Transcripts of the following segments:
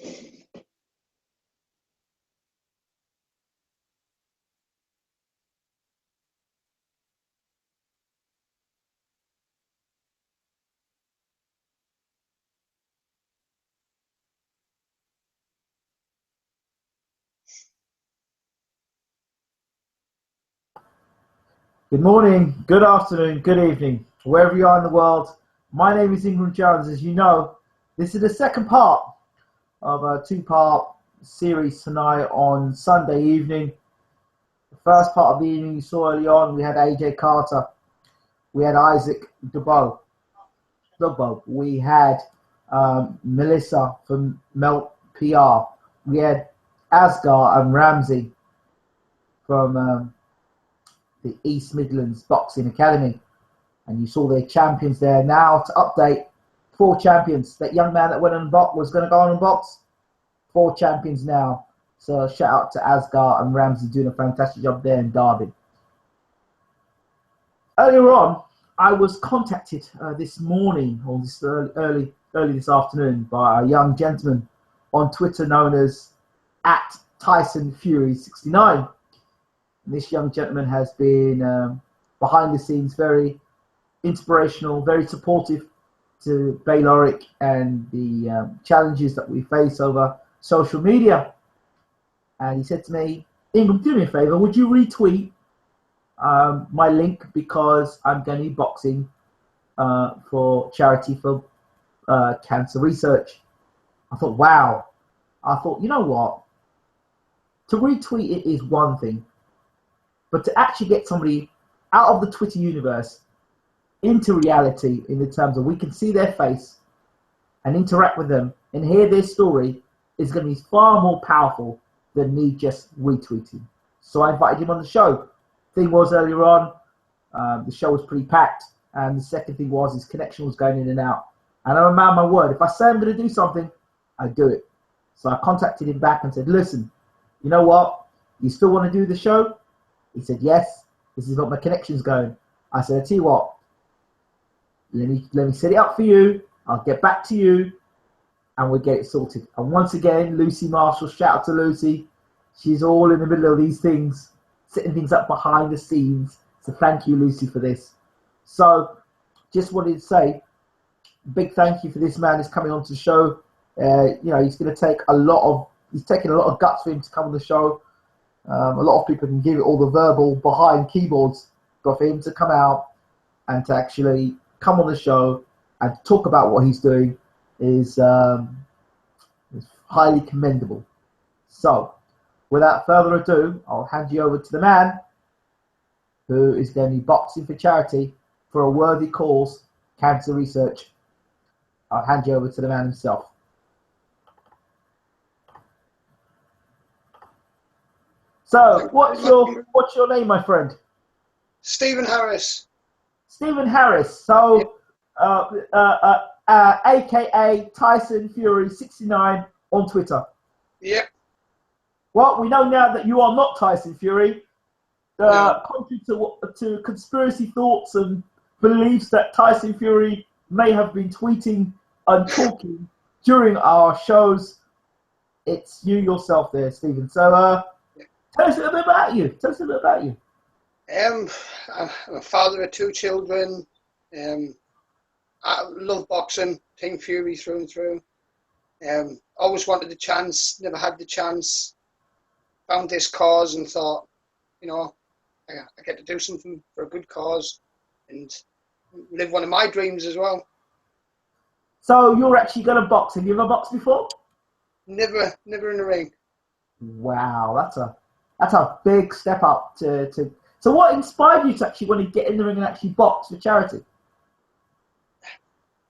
Good morning, good afternoon, good evening, wherever you are in the world. My name is Ingram Jones. As you know, this is the second part of a two-part series tonight on Sunday evening. The first part of the evening you saw early on, we had AJ Carter, we had Isaac Dubbo, we had Melissa from Melt PR, we had Asghar and Ramsey from the East Midlands Boxing Academy, and you saw their champions there. Now to update, 4 champions. That young man that went on box was going to go on and box. 4 champions now. So shout out to Asghar and Ramsey doing a fantastic job there in Derby. Earlier on, I was contacted this morning or this early this afternoon by a young gentleman on Twitter known as @TysonFury69. And this young gentleman has been behind the scenes very inspirational, very supportive to BaylorIC and the challenges that we face over social media. And he said to me, Ingram, do me a favor, would you retweet my link, because I'm going to be boxing for charity for cancer research. I thought, wow. I thought, you know what? To retweet it is one thing. But to actually get somebody out of the Twitter universe into reality, in the terms of we can see their face and interact with them and hear their story, is going to be far more powerful than me just retweeting. So I invited him on the show. Thing was, earlier on, the show was pretty packed, and the second thing was his connection was going in and out. And I'm a man of my word. If I say I'm going to do something, I do it. So I contacted him back and said, listen, you know what? You still want to do the show? He said, yes, this is what my connection's going. I said, I tell you what, let me set it up for you. I'll get back to you and we'll get it sorted. And once again, Lucy Marshall, shout out to Lucy. She's all in the middle of these things, setting things up behind the scenes. So thank you, Lucy, for this. So just wanted to say, big thank you for this man who's coming on to the show. You know, he's going to take he's taking a lot of guts for him to come on the show. A lot of people can give it all the verbal behind keyboards, but for him to come out and to actually come on the show and talk about what he's doing is highly commendable. So, without further ado, I'll hand you over to the man who is going to be boxing for charity for a worthy cause, cancer research. I'll hand you over to the man himself. So, what's your name, my friend? Stephen Harris. Stephen Harris. So, AKA Tyson Fury 69 on Twitter. Yep. Well, we know now that you are not Tyson Fury. Contrary to conspiracy thoughts and beliefs that Tyson Fury may have been tweeting and talking during our shows, it's you yourself there, Stephen. So, tell us a little bit about you. I'm a father of 2 children. I love boxing, Team Fury through and through. Always wanted the chance, never had the chance. Found this cause and thought, you know, I get to do something for a good cause and live one of my dreams as well. So you're actually going to box. Have you ever boxed before? Never in the ring. Wow, that's a big step up to. So what inspired you to actually want to get in the ring and actually box for charity?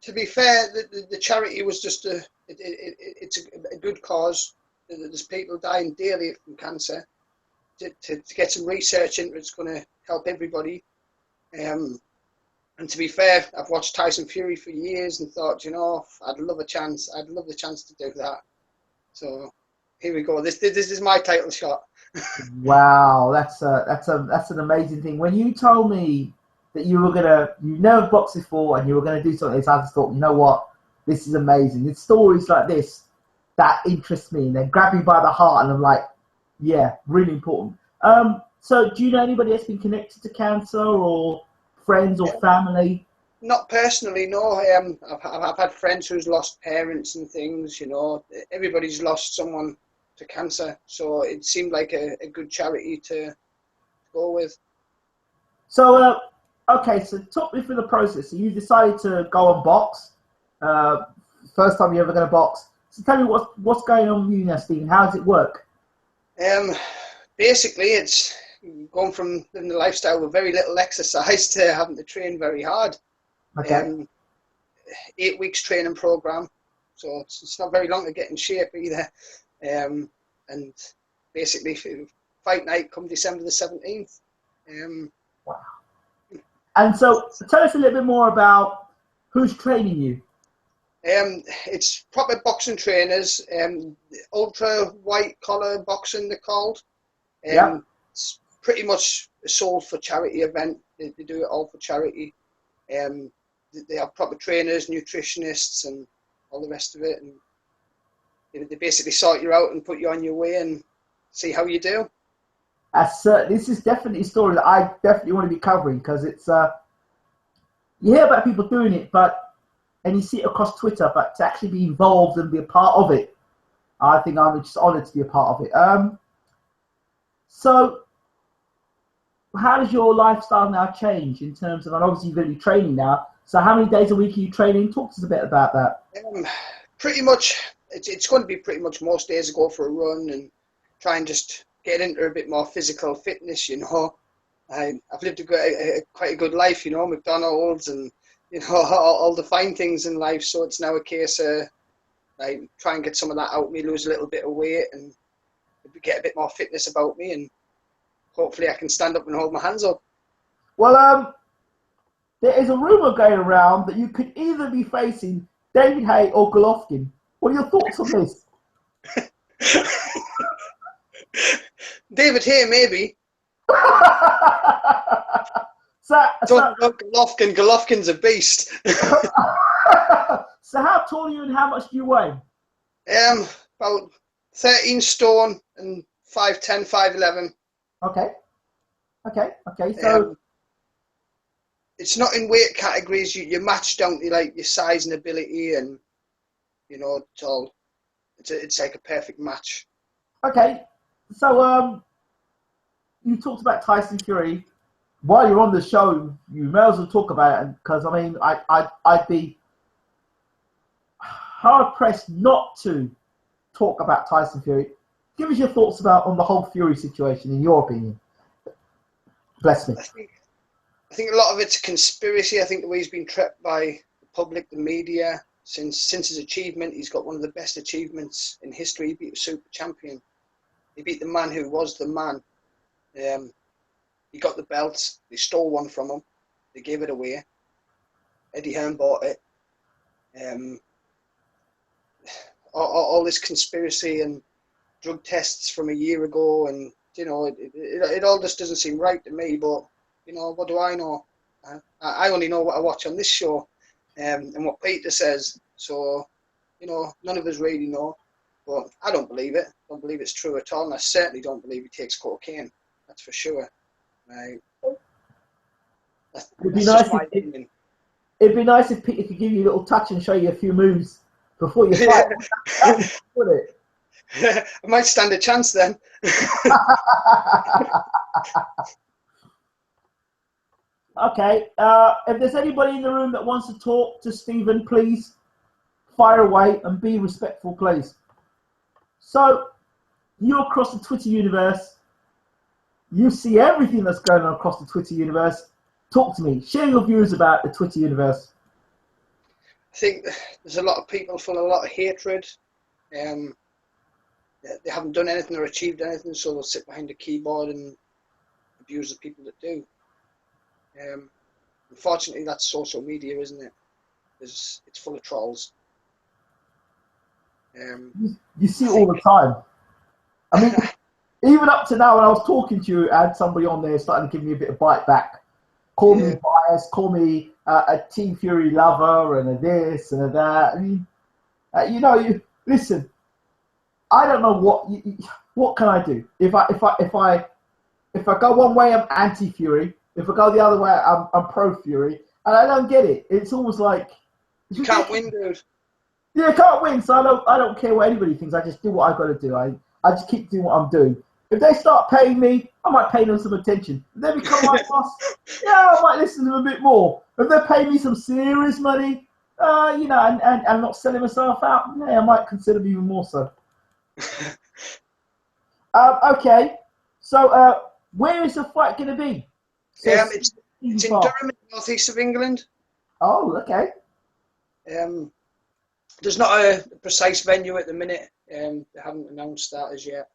To be fair, the charity was just it's a good cause. There's people dying daily from cancer. To get some research into it's going to help everybody. And to be fair, I've watched Tyson Fury for years and thought, you know, I'd love the chance to do that. So here we go. This is my title shot. Wow, that's an amazing thing. When you told me that you never boxed before and you were gonna do something like this, I just thought, you know what, this is amazing. It's stories like this that interests me, and they grab me by the heart, and I'm like, yeah, really important. So do you know anybody that's been connected to cancer, or friends or family? Not personally, no. I've had friends who's lost parents and things, you know. Everybody's lost someone to cancer, so it seemed like a good charity to go with. So, okay, so talk me through the process. So you decided to go and box. First time you're ever going to box. So tell me what's going on with you now, Stephen. How does it work? Basically, it's going from living the lifestyle with very little exercise to having to train very hard. Okay. 8 weeks training program, so it's not very long to get in shape either. And basically, fight night come December the 17th. Wow. And so tell us a little bit more about who's training you. It's proper boxing trainers, ultra white collar boxing they're called. Yeah. It's pretty much a sold for charity event. They do it all for charity. They have proper trainers, nutritionists, and all the rest of it. And they basically sort you out and put you on your way and see how you do. This is definitely a story that I definitely want to be covering, because it's you hear about people doing it, and you see it across Twitter, but to actually be involved and be a part of it, I think I'm just honoured to be a part of it. So how does your lifestyle now change in terms of, and obviously you're going to be training now, so how many days a week are you training? Talk to us a bit about that. Pretty much, it's going to be pretty much most days I go for a run and try and just get into a bit more physical fitness, you know. I've lived quite a good life, you know, McDonald's and, you know, all the fine things in life, so it's now a case of I try and get some of that out of me, lose a little bit of weight and get a bit more fitness about me, and hopefully I can stand up and hold my hands up. Well, there is a rumour going around that you could either be facing David Haye or Golovkin. What are your thoughts on this? David Haye, maybe. Don't look Golovkin. Golovkin's a beast. So how tall are you and how much do you weigh? About 13 stone and 5'10", 5'11". Okay. So it's not in weight categories. You match down to like your size and ability, and you know it's like a perfect match. Okay, so you talked about Tyson Fury. While you're on the show, you may as well talk about it, because I mean, I'd be hard pressed not to talk about Tyson Fury. Give us your thoughts on the whole Fury situation, in your opinion. Bless me. I think a lot of it's a conspiracy. I think the way he's been trapped by the public, the media, since his achievement, he's got one of the best achievements in history. He beat a super champion. He beat the man who was the man. He got the belt. They stole one from him. They gave it away. Eddie Hearn bought it. All this conspiracy and drug tests from a year ago, and you know, it all just doesn't seem right to me. But you know, what do I know? I only know what I watch on this show, and what Peter says. So, you know, none of us really know. But I don't believe it. I don't believe it's true at all, and I certainly don't believe he takes cocaine. That's for sure. Right. It'd be nice if Peter could give you a little touch and show you a few moves before you fight. Would it? I might stand a chance then. Okay. If there's anybody in the room that wants to talk to Stephen, please fire away and be respectful, please. So, you're across the Twitter universe. You see everything that's going on across the Twitter universe. Talk to me. Share your views about the Twitter universe. I think there's a lot of people full of a lot of hatred. They haven't done anything or achieved anything, so they'll sit behind a keyboard and abuse the people that do. Unfortunately, that's social media, isn't it? It's full of trolls. You see it all the time. I mean, even up to now, when I was talking to you, I had somebody on there starting to give me a bit of bite back. Call me biased, call me a Team Fury lover, and a this and a that. I mean, listen, I don't know what can I do. If I go one way, I'm anti-Fury. If I go the other way, I'm pro-Fury, and I don't get it. It's almost like you can't win, dude. Yeah, I can't win, so I don't care what anybody thinks. I just do what I got to do. I just keep doing what I'm doing. If they start paying me, I might pay them some attention. If they become my boss, yeah, I might listen to them a bit more. If they pay me some serious money, and not selling myself out, yeah, I might consider them even more so. Okay, so where is the fight going to be? It's in Durham, in the northeast of England. Oh, okay. There's not a precise venue at the minute. They haven't announced that as yet.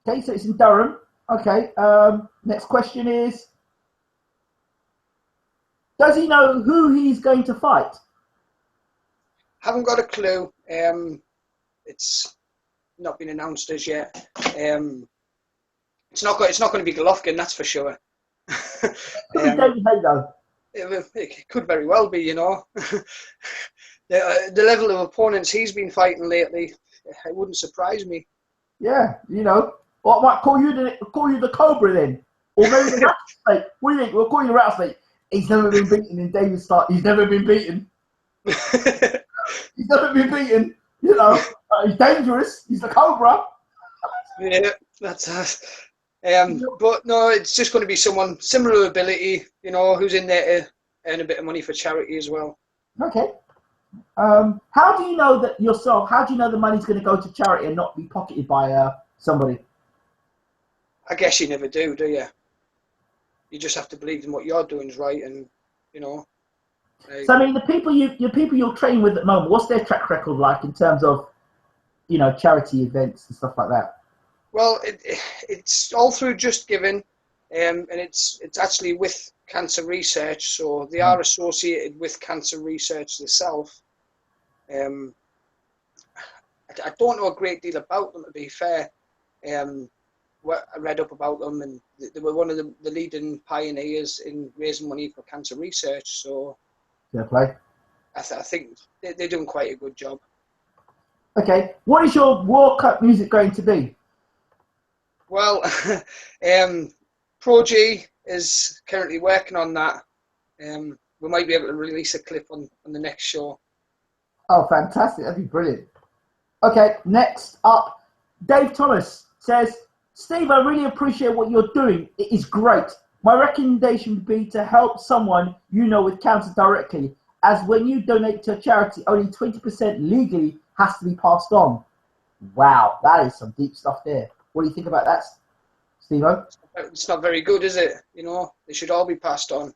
Okay, so it's in Durham. Okay. Next question is: does he know who he's going to fight? Haven't got a clue. It's not been announced as yet. It's not going to be Golovkin, that's for sure. It could very well be, The level of opponents he's been fighting lately, it wouldn't surprise me. Yeah, what might call you the Cobra then, or maybe the Rattlesnake. What do you think? We'll call you the Rattlesnake. He's never been beaten in David's start. He's never been beaten. He's never been beaten. He's dangerous. He's the Cobra. Yeah, that's us. But no, it's just going to be someone similar ability, who's in there to earn a bit of money for charity as well. Okay. How do you know that yourself? How do you know the money's going to go to charity and not be pocketed by somebody? I guess you never do you? You just have to believe in what you're doing is right, and So I mean, the people you're training with at the moment, what's their track record like in terms of, charity events and stuff like that? Well, it's all through Just Giving, and it's actually with cancer research, so they are associated with cancer research themselves. I don't know a great deal about them, to be fair. What I read up about them, and they were one of the leading pioneers in raising money for cancer research. So, fair play. I think they're doing quite a good job. Okay, what is your World Cup music going to be? Well, Pro G is currently working on that. We might be able to release a clip on the next show. Oh, fantastic. That'd be brilliant. Okay, next up, Dave Thomas says, Steve, I really appreciate what you're doing. It is great. My recommendation would be to help someone with cancer directly, as when you donate to a charity, only 20% legally has to be passed on. Wow, that is some deep stuff there. What do you think about that, Steve-O? It's not very good, is it? They should all be passed on.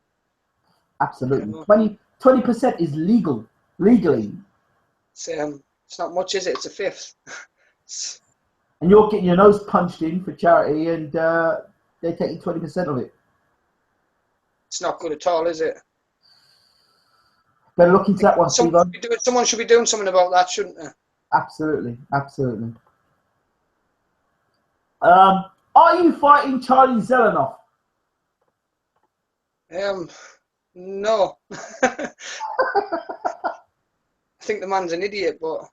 Absolutely. 20% is legally. It's not much, is it? It's a fifth. And you're getting your nose punched in for charity, and they're taking 20% of it. It's not good at all, is it? Better look into that one, Steve-O. Someone should be doing something about that, shouldn't they? Absolutely. Are you fighting Charlie Zelenoff? No. I think the man's an idiot, but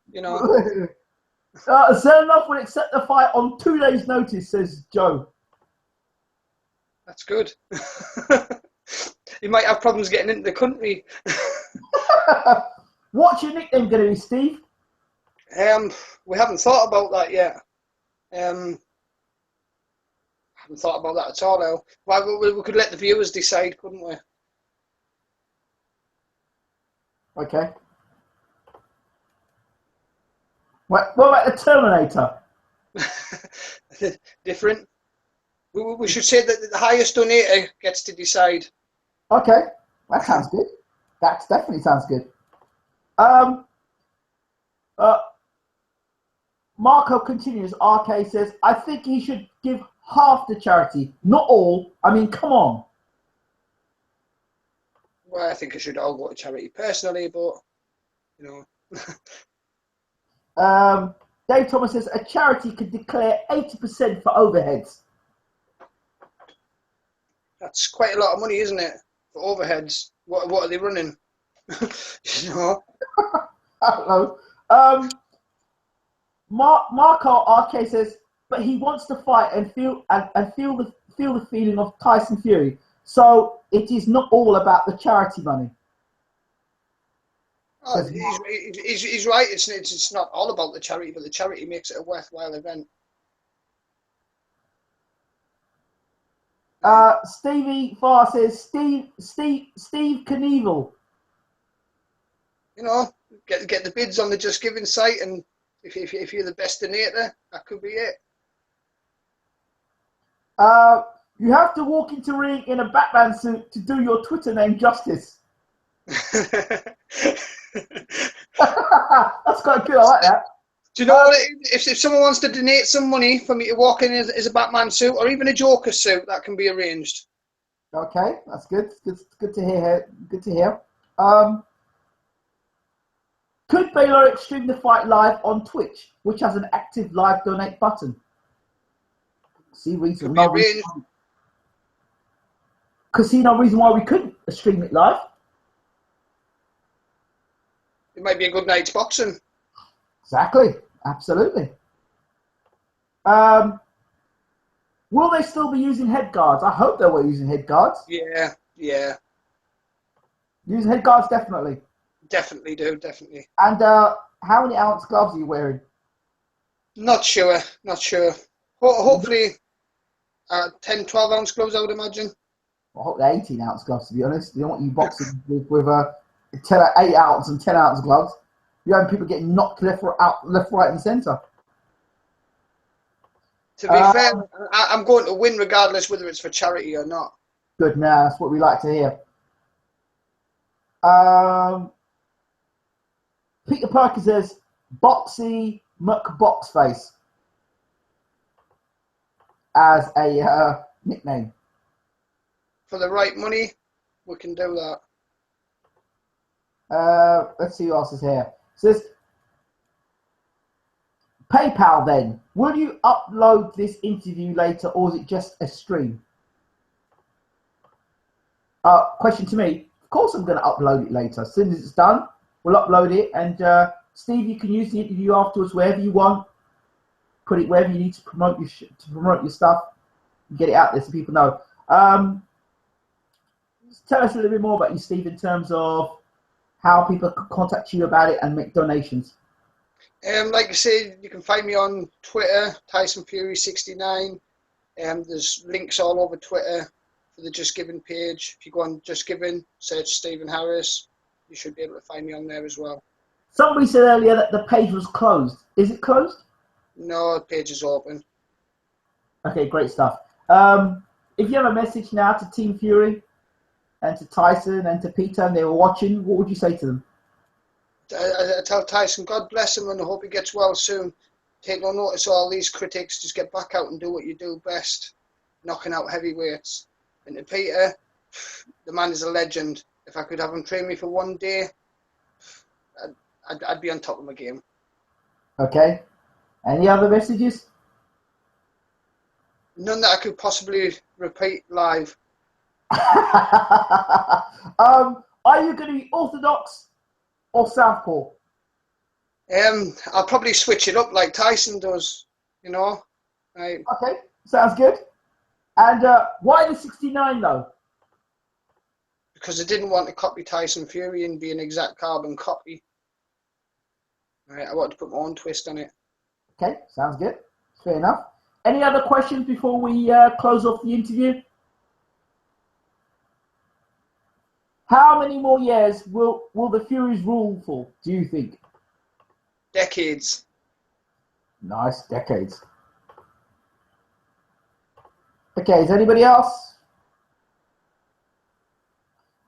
Zelenoff will accept the fight on 2 days' notice, says Joe. That's good. He might have problems getting into the country. What's your nickname going to be, Steve? We haven't thought about that yet. Haven't thought about that at all now. Well, we could let the viewers decide, couldn't we? Okay. What about the Terminator? Different. We should say that the highest donator gets to decide. Okay, that sounds good. That definitely sounds good. Marco continues. RK says, I think he should give half the charity, not all. I mean, come on. Well, I think it should all go to charity personally, but Dave Thomas says a charity could declare 80% for overheads. That's quite a lot of money, isn't it? For overheads. What are they running? I don't know. Marco RK says, but he wants to fight and feel the feeling of Tyson Fury. So it is not all about the charity money. Oh, he's right. It's not all about the charity, but the charity makes it a worthwhile event. Stevie Farr says Steve Knievel. You know, get the bids on the Just Giving site, and if you're the best donator, that could be it. You have to walk into ring in a Batman suit to do your Twitter name justice. That's quite good. I like that. Do you know what? If someone wants to donate some money for me to walk in as a Batman suit or even a Joker suit, that can be arranged. Okay, that's good. Good to hear. Good to hear. Could BaylorIC stream the fight live on Twitch, which has an active live donate button? See reason. No reason. See no reason why we couldn't stream it live. It might be a good night's boxing. Exactly. Absolutely. Will they still be using head guards? I hope they were using head guards. Yeah. Using head guards, definitely. Definitely do, definitely. And how many ounce gloves are you wearing? Not sure. Hopefully 10, 12 ounce gloves, I would imagine. I hope they're 18 ounce gloves, to be honest. You don't want you boxing with 8 ounce and 10 ounce gloves. You're having people getting knocked left, right, and centre. To be fair, I'm going to win regardless whether it's for charity or not. Good, now that's what we like to hear. Peter Parker says, Boxy McBoxface as a nickname. For the right money, we can do that. Let's see who else is here. It says, PayPal then. Will you upload this interview later or is it just a stream? Question to me. Of course I'm going to upload it later. As soon as it's done, we'll upload it. And Steve, you can use the interview afterwards wherever you want. Put it wherever you need to promote your stuff. Get it out there so people know. Tell us a little bit more about you, Steve, in terms of how people can contact you about it and make donations. Like I said, you can find me on Twitter, Tyson Fury 69. There's links all over Twitter for the Just Giving page. If you go on Just Giving, search Stephen Harris, you should be able to find me on there as well. Somebody said earlier that the page was closed. Is it closed? No, the page is open. Okay, great stuff. If you have a message now to Team Fury and to Tyson and to Peter and they were watching, what would you say to them? I tell Tyson, God bless him and I hope he gets well soon. Take no notice of all these critics. Just get back out and do what you do best, knocking out heavyweights. And to Peter, the man is a legend. If I could have him train me for one day, I'd be on top of my game. Okay. Any other messages? None that I could possibly repeat live. Are you going to be orthodox or southpaw? I'll probably switch it up like Tyson does, you know. Okay, sounds good. And why the 69 though? Because I didn't want to copy Tyson Fury and be an exact carbon copy. I wanted to put my own twist on it. Okay, sounds good. Fair enough. Any other questions before we close off the interview? How many more years will the Furies rule for, do you think? Decades. Nice, decades. Okay, is anybody else?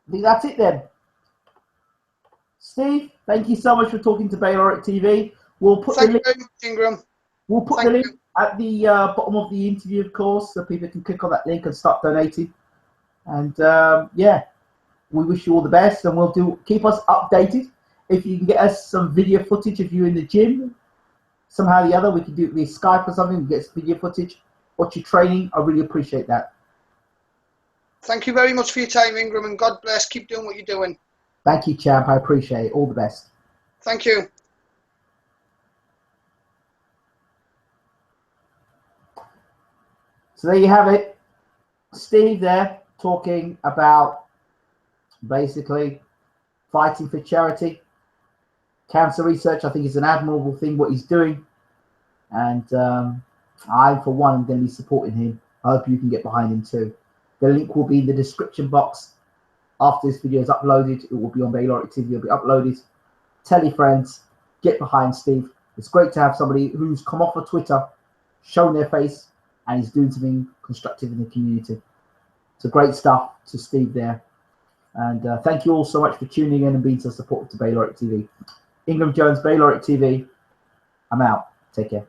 I think that's it then. Steve, thank you so much for talking to BaylorIC TV. We'll put Thank you very much, Ingram. We'll put the link at the bottom of the interview, of course, so people can click on that link and start donating. And yeah, we wish you all the best, and we'll keep us updated. If you can get us some video footage of you in the gym, somehow or the other, we can do it via Skype or something, get some video footage, watch your training. I really appreciate that. Thank you very much for your time, Ingram, and God bless. Keep doing what you're doing. Thank you, champ. I appreciate it. All the best. Thank you. So there you have it. Steve there talking about basically fighting for charity. Cancer research, I think, is an admirable thing what he's doing. And I, for one, am going to be supporting him. I hope you can get behind him too. The link will be in the description box. After this video is uploaded, it will be on BaylorIC TV. It'll be uploaded. Tell your friends. Get behind Steve. It's great to have somebody who's come off of Twitter, shown their face, and is doing something constructive in the community. So great stuff to Steve there. And thank you all so much for tuning in and being so supportive to BaylorIC TV. Ingram Jones, BaylorIC TV. I'm out. Take care.